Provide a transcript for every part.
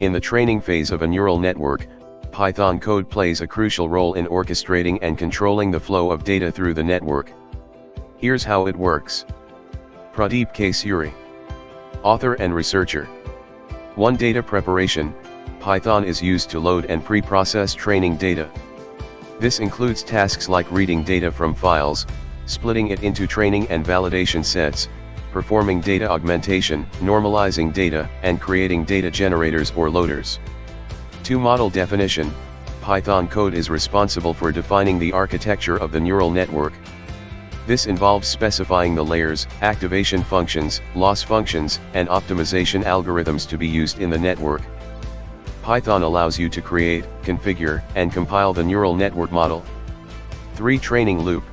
In the training phase of a neural network, Python code plays a crucial role in orchestrating and controlling the flow of data through the network. Here's how it works. Pradeep K. Suri, author and researcher. 1. Data preparation. Python is used to load and pre-process training data. This includes tasks like reading data from files, splitting it into training and validation sets, performing data augmentation, normalizing data, and creating data generators or loaders. 2. Model definition. Python code is responsible for defining the architecture of the neural network. This involves specifying the layers, activation functions, loss functions, and optimization algorithms to be used in the network. Python allows you to create, configure, and compile the neural network model. 3. Training loop.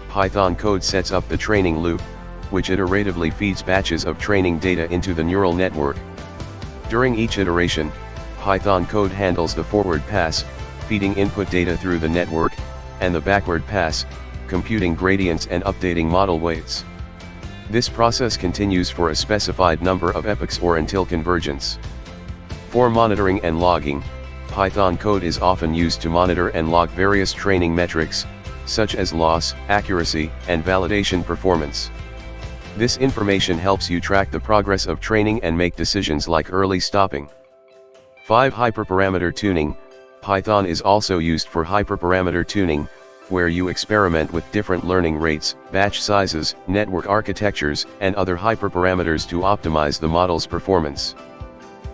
Python code sets up the training loop, which iteratively feeds batches of training data into the neural network. During each iteration, Python code handles the forward pass, feeding input data through the network, and the backward pass, computing gradients and updating model weights. This process continues for a specified number of epochs or until convergence. 4. Monitoring and logging. Python code is often used to monitor and log various training metrics, such as loss, accuracy, and validation performance. This information helps you track the progress of training and make decisions like early stopping. 5. Hyperparameter tuning. Python is also used for hyperparameter tuning, where you experiment with different learning rates, batch sizes, network architectures, and other hyperparameters to optimize the model's performance.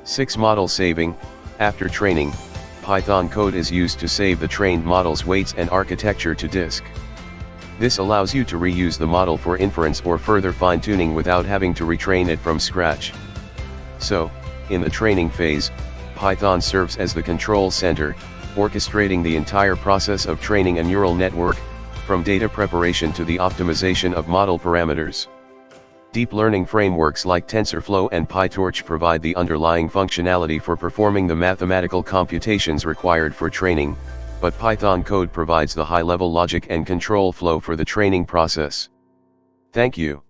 6. Model saving. After training, Python code is used to save the trained model's weights and architecture to disk. This allows you to reuse the model for inference or further fine-tuning without having to retrain it from scratch. So, in the training phase, Python serves as the control center, orchestrating the entire process of training a neural network, from data preparation to the optimization of model parameters. Deep learning frameworks like TensorFlow and PyTorch provide the underlying functionality for performing the mathematical computations required for training, but Python code provides the high-level logic and control flow for the training process. Thank you.